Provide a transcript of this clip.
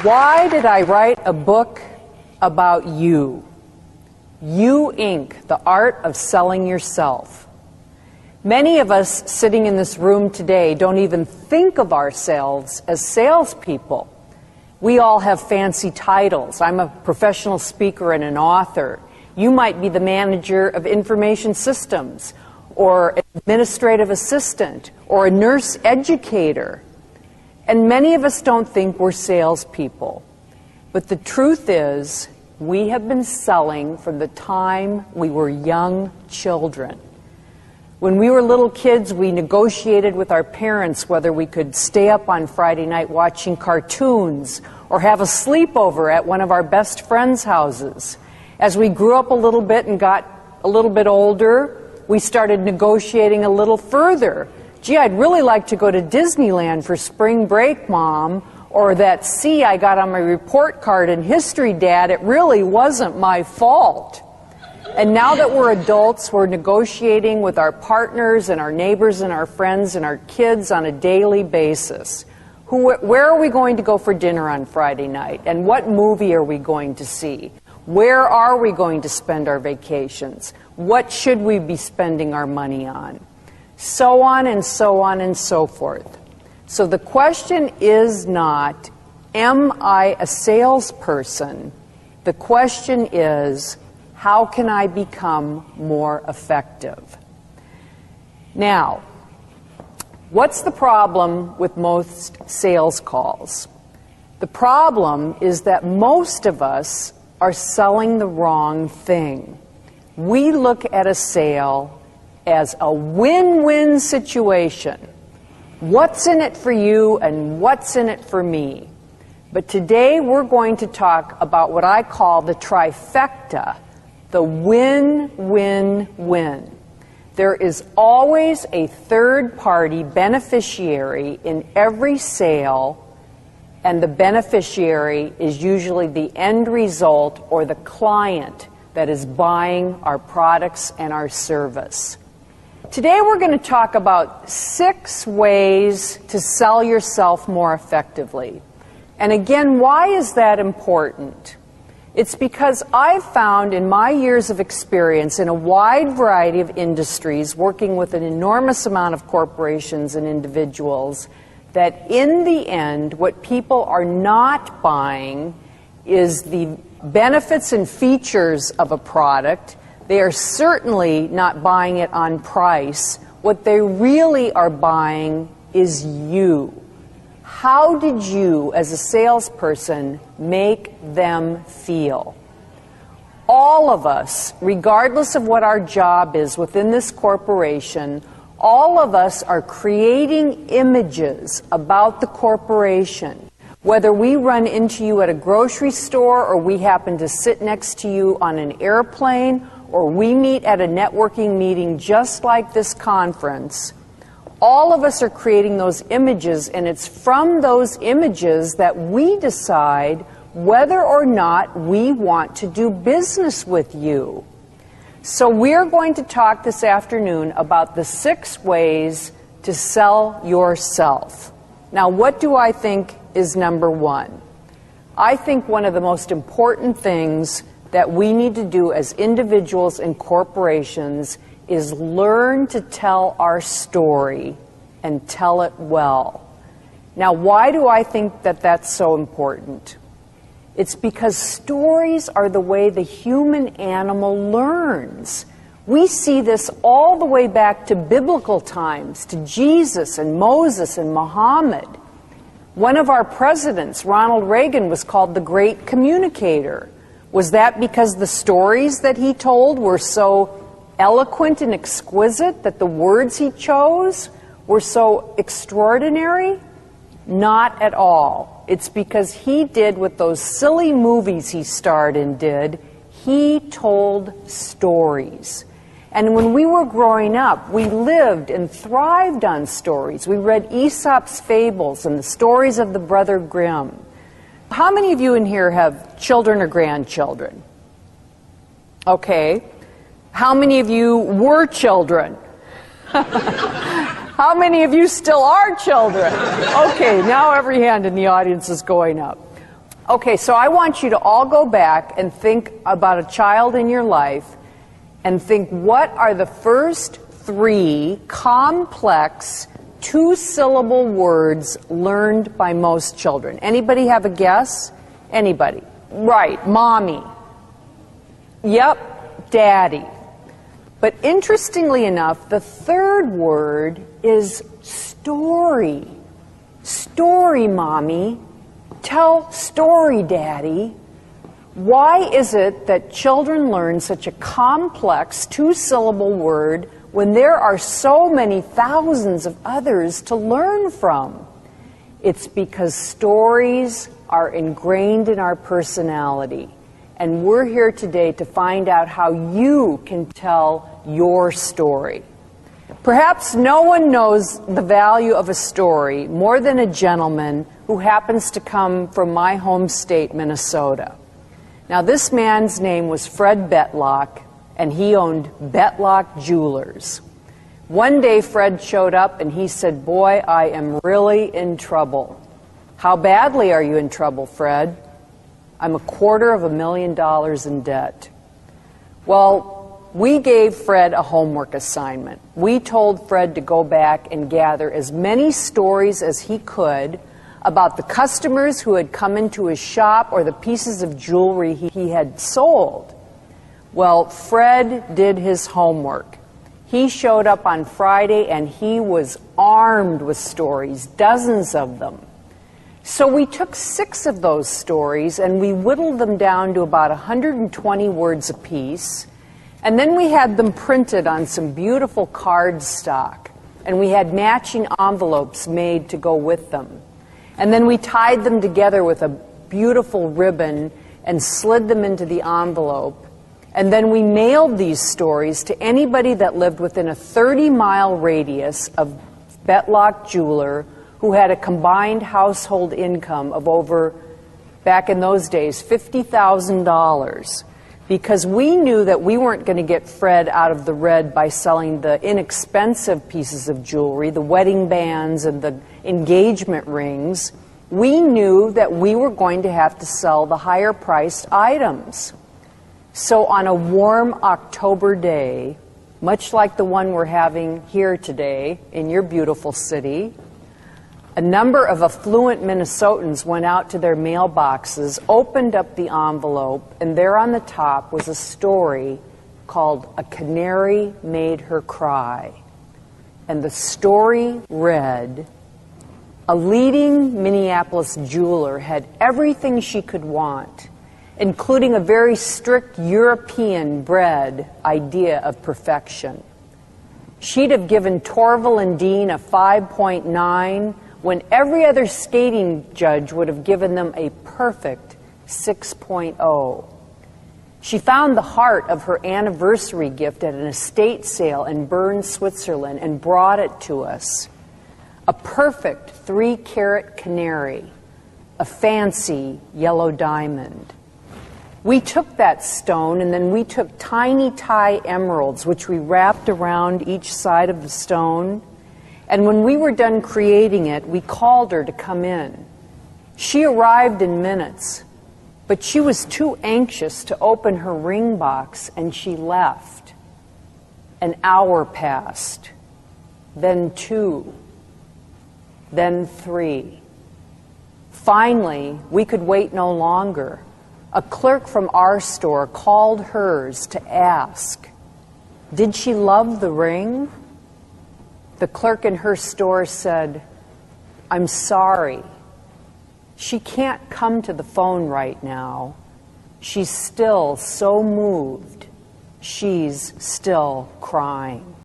Why did I write a book about you? You Inc., the art of selling yourself. Many of us sitting in this room today don't even think of ourselves as salespeople. We all have fancy titles. I'm a professional speaker and an author. You might be the manager of information systems, or an administrative assistant, or a nurse educator. And many of us don't think we're salespeople. But the truth is, we have been selling from the time we were young children. When we were little kids, we negotiated with our parents whether we could stay up on Friday night watching cartoons or have a sleepover at one of our best friends' houses. As we grew up a little bit and got a little bit older, we started negotiating a little further. Gee, I'd really like to go to Disneyland for spring break, Mom. Or that C I got on my report card in history, Dad, it really wasn't my fault. And now that we're adults, we're negotiating with our partners and our neighbors and our friends and our kids on a daily basis. Where are we going to go for dinner on Friday night? And what movie are we going to see? Where are we going to spend our vacations? What should we be spending our money on? So on and so on and so forth. So the question is not, am I a salesperson? The question is, how can I become more effective? Now, what's the problem with most sales calls? The problem is that most of us are selling the wrong thing. We look at a sale as a win-win situation. What's in it for you and what's in it for me? But today we're going to talk about what I call the trifecta, the win-win-win. There is always a third-party beneficiary in every sale, and the beneficiary is usually the end result or the client that is buying our products and our service. Today we're going to talk about 6 ways to sell yourself more effectively. And again, why is that important? It's because I've found in my years of experience in a wide variety of industries, working with an enormous amount of corporations and individuals, that in the end, what people are not buying is the benefits and features of a product. They are certainly not buying it on price. What they really are buying is you. How did you, as a salesperson, make them feel? All of us, regardless of what our job is within this corporation, all of us are creating images about the corporation. Whether we run into you at a grocery store, or we happen to sit next to you on an airplane, or we meet at a networking meeting just like this conference, all of us are creating those images, and it's from those images that we decide whether or not we want to do business with you. So we're going to talk this afternoon about the 6 ways to sell yourself. Now, what do I think is number 1? I think one of the most important things that we need to do as individuals and corporations is learn to tell our story and tell it well. Now, why do I think that that's so important? It's because stories are the way the human animal learns. We see this all the way back to biblical times, to Jesus and Moses and Muhammad. One of our presidents, Ronald Reagan, was called the Great Communicator. Was that because the stories that he told were so eloquent and exquisite, that the words he chose were so extraordinary? Not at all. It's because he did what those silly movies he starred in did. He told stories. And when we were growing up, we lived and thrived on stories. We read Aesop's fables and the stories of the Brother Grimm. How many of you in here have children or grandchildren? Okay. How many of you were children? How many of you still are children? Okay, now every hand in the audience is going up. Okay, so I want you to all go back and think about a child in your life and think, what are the first 3 complex 2-syllable words learned by most children? Anybody have a guess? Anybody? Right, mommy. Yep, daddy. But interestingly enough, the 3rd word is story. Story, mommy. Tell story, daddy. Why is it that children learn such a complex 2-syllable word when there are so many thousands of others to learn from? It's because stories are ingrained in our personality. And we're here today to find out how you can tell your story. Perhaps no one knows the value of a story more than a gentleman who happens to come from my home state, Minnesota. Now, this man's name was Fred Betlock, and he owned Betlock Jewelers. One day, Fred showed up and he said, "Boy, I am really in trouble." "How badly are you in trouble, Fred?" "I'm $250,000 in debt." Well, we gave Fred a homework assignment. We told Fred to go back and gather as many stories as he could about the customers who had come into his shop or the pieces of jewelry he had sold. Well, Fred did his homework. He showed up on Friday and he was armed with stories, dozens of them. So we took 6 of those stories and we whittled them down to about 120 words apiece. And then we had them printed on some beautiful cardstock. And we had matching envelopes made to go with them. And then we tied them together with a beautiful ribbon and slid them into the envelope. And then we mailed these stories to anybody that lived within a 30-mile radius of Betlock Jeweler who had a combined household income of over, back in those days, $50,000. Because we knew that we weren't going to get Fred out of the red by selling the inexpensive pieces of jewelry, the wedding bands and the engagement rings. We knew that we were going to have to sell the higher-priced items. So on a warm October day, much like the one we're having here today in your beautiful city, a number of affluent Minnesotans went out to their mailboxes, opened up the envelope, and there on the top was a story called "A Canary Made Her Cry." And the story read, a leading Minneapolis jeweler had everything she could want, including a very strict European-bred idea of perfection. She'd have given Torval and Dean a 5.9 when every other skating judge would have given them a perfect 6.0. She found the heart of her anniversary gift at an estate sale in Bern, Switzerland, and brought it to us. A perfect 3-carat canary, a fancy yellow diamond. We took that stone and then we took tiny Thai emeralds, which we wrapped around each side of the stone. And when we were done creating it, we called her to come in. She arrived in minutes, but she was too anxious to open her ring box, and she left. An hour passed, then 2, then 3. Finally, we could wait no longer. A clerk from our store called hers to ask, did she love the ring? The clerk in her store said, I'm sorry. She can't come to the phone right now. She's still so moved. She's still crying.